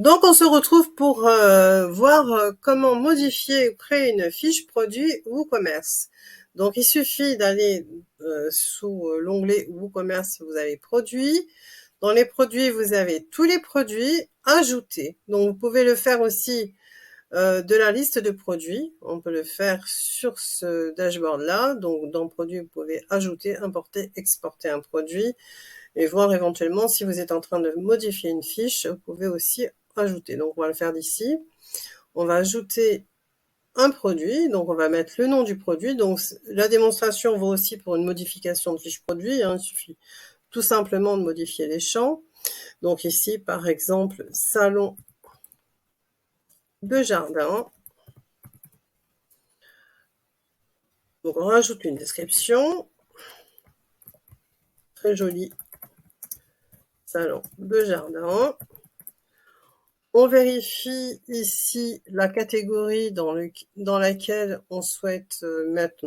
Donc on se retrouve pour voir comment modifier ou créer une fiche produit WooCommerce. Donc il suffit d'aller sous l'onglet WooCommerce, vous avez produits. Dans les produits, vous avez tous les produits ajoutés. Donc vous pouvez le faire aussi de la liste de produits. On peut le faire sur ce dashboard-là. Donc dans produits, vous pouvez ajouter, importer, exporter un produit et voir éventuellement si vous êtes en train de modifier une fiche, vous pouvez aussi ajouter. Donc on va le faire d'ici. On va ajouter un produit, donc on va mettre le nom du produit. Donc la démonstration vaut aussi pour une modification de fiche produit, hein. Il suffit tout simplement de modifier les champs. Donc ici, par exemple, salon de jardin. Donc on rajoute une description. Très joli. Salon de jardin. On vérifie ici la catégorie dans laquelle on souhaite mettre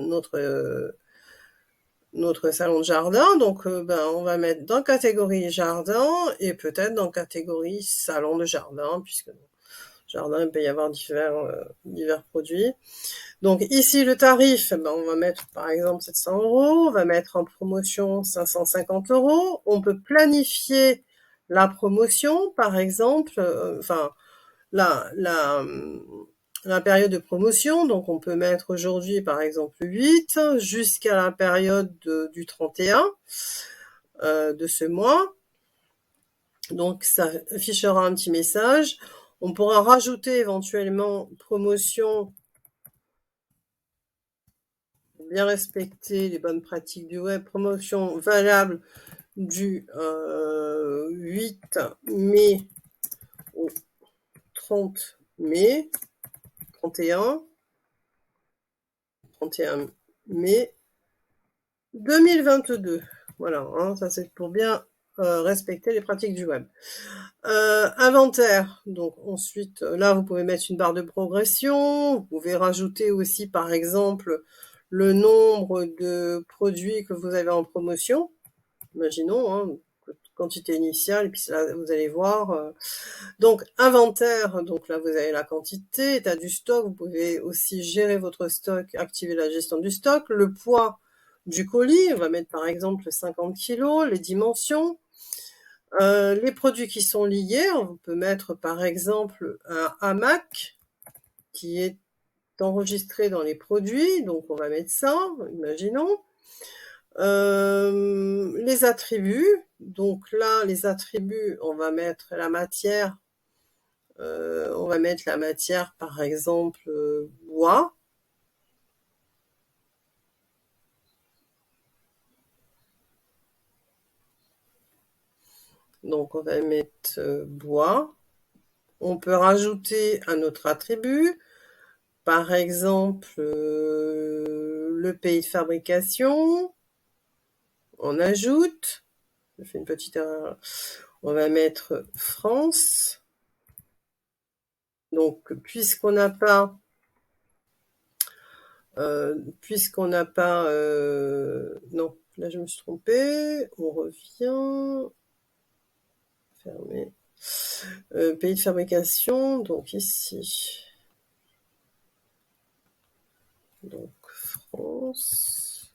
notre salon de jardin. Donc, on va mettre dans catégorie jardin et peut-être dans catégorie salon de jardin, puisque jardin, il peut y avoir divers produits. Donc ici, le tarif, on va mettre par exemple 700 €. On va mettre en promotion 550 €. On peut planifier la promotion, par exemple, la période de promotion. Donc on peut mettre aujourd'hui par exemple 8 jusqu'à la période du 31 de ce mois. Donc ça affichera un petit message. On pourra rajouter éventuellement promotion pour bien respecter les bonnes pratiques du web. Promotion valable du 8 mai au 30 mai, 31 mai 2022. Voilà, hein, ça c'est pour bien respecter les pratiques du web. Inventaire, donc ensuite, là vous pouvez mettre une barre de progression. Vous pouvez rajouter aussi par exemple le nombre de produits que vous avez en promotion. Imaginons, hein, quantité initiale, et puis là vous allez voir. Donc inventaire, donc là vous avez la quantité, état du stock. Vous pouvez aussi gérer votre stock, activer la gestion du stock, le poids du colis. On va mettre par exemple 50 kg, les dimensions. Les produits qui sont liés, on peut mettre par exemple un hamac qui est enregistré dans les produits, donc on va mettre ça, imaginons. Les attributs, donc là les attributs, on va mettre la matière, par exemple bois. Donc on va mettre bois. On peut rajouter un autre attribut, par exemple le pays de fabrication. On ajoute, je fais une petite erreur, on va mettre France. Donc puisqu'on n'a pas non, là je me suis trompée, on revient, fermer, pays de fabrication, donc ici, donc France.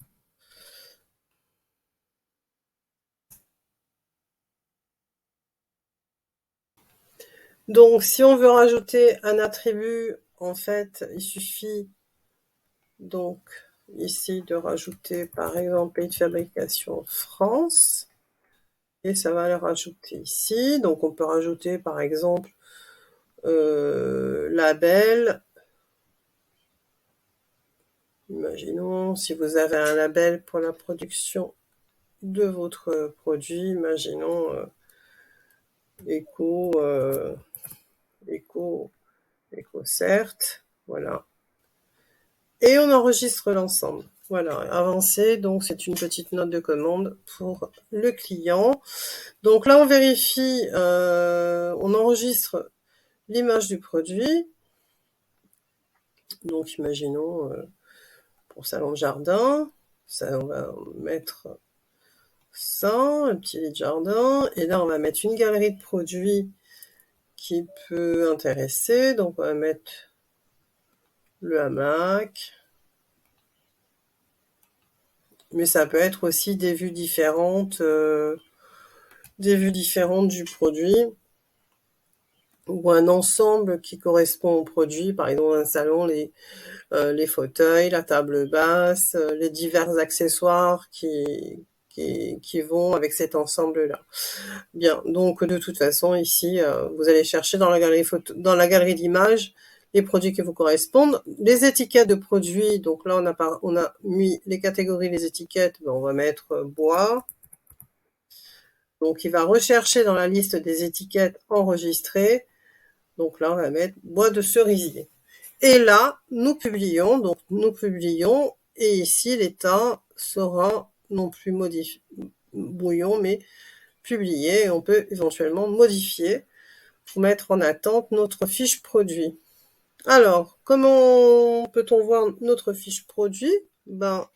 Donc si on veut rajouter un attribut, en fait, il suffit donc ici de rajouter par exemple pays de fabrication France. Et ça va le rajouter ici. Donc on peut rajouter par exemple label. Imaginons si vous avez un label pour la production de votre produit, imaginons EcoCert, voilà. Et on enregistre l'ensemble. Voilà, avancé, donc c'est une petite note de commande pour le client. Donc là on vérifie, on enregistre l'image du produit. Donc imaginons pour salon de jardin, ça on va mettre ça, un petit lit de jardin, et là on va mettre une galerie de produits qui peut intéresser. Donc on va mettre le hamac. Mais ça peut être aussi des vues différentes du produit, ou un ensemble qui correspond au produit, par exemple un salon, les fauteuils, la table basse, les divers accessoires qui vont avec cet ensemble-là. Bien, donc de toute façon ici, vous allez chercher dans la galerie d'images les produits qui vous correspondent. Les étiquettes de produits, donc là on a mis les catégories, les étiquettes, ben, on va mettre bois. Donc il va rechercher dans la liste des étiquettes enregistrées. Donc là on va mettre bois de cerisier. Et là nous publions, et ici l'état sera non plus brouillon, mais publié, et on peut éventuellement modifier pour mettre en attente notre fiche produit. Alors, comment peut-on voir notre fiche produit? Ben,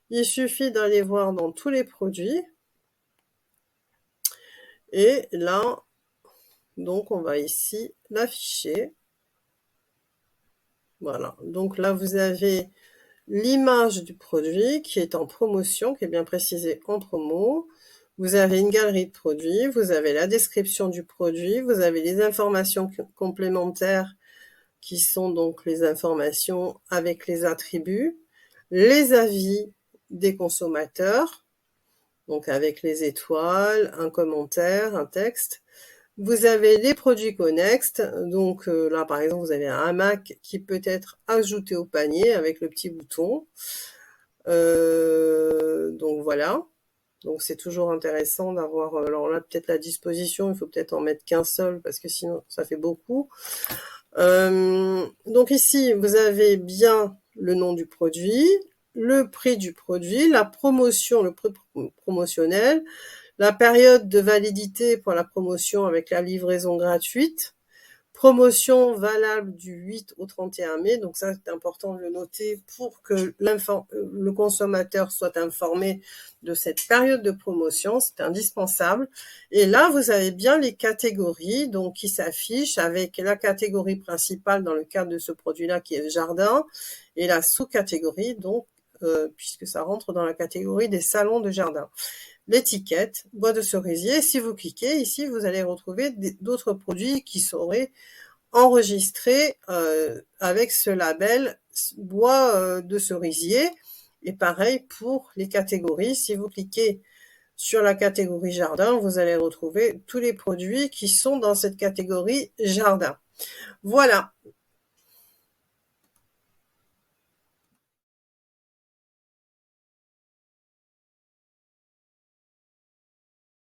il suffit d'aller voir dans tous les produits. Et là, donc on va ici l'afficher. Voilà, donc là vous avez l'image du produit qui est en promotion, qui est bien précisée en promo. Vous avez une galerie de produits, vous avez la description du produit, vous avez les informations complémentaires qui sont donc les informations avec les attributs, les avis des consommateurs, donc avec les étoiles, un commentaire, un texte. Vous avez les produits connexes, donc là par exemple vous avez un hamac qui peut être ajouté au panier avec le petit bouton. Donc voilà, donc c'est toujours intéressant d'avoir, alors là peut-être la disposition, il faut peut-être en mettre qu'un seul parce que sinon ça fait beaucoup. Donc ici vous avez bien le nom du produit, le prix du produit, la promotion, le prix promotionnel, la période de validité pour la promotion avec la livraison gratuite, promotion valable du 8 au 31 mai, donc ça c'est important de le noter pour que le consommateur soit informé de cette période de promotion, c'est indispensable. Et là vous avez bien les catégories donc qui s'affichent avec la catégorie principale dans le cadre de ce produit-là qui est le jardin, et la sous-catégorie donc puisque ça rentre dans la catégorie des salons de jardin. L'étiquette bois de cerisier. Si vous cliquez ici, vous allez retrouver d'autres produits qui seraient enregistrés avec ce label bois de cerisier. Et pareil pour les catégories. Si vous cliquez sur la catégorie jardin, vous allez retrouver tous les produits qui sont dans cette catégorie jardin. Voilà.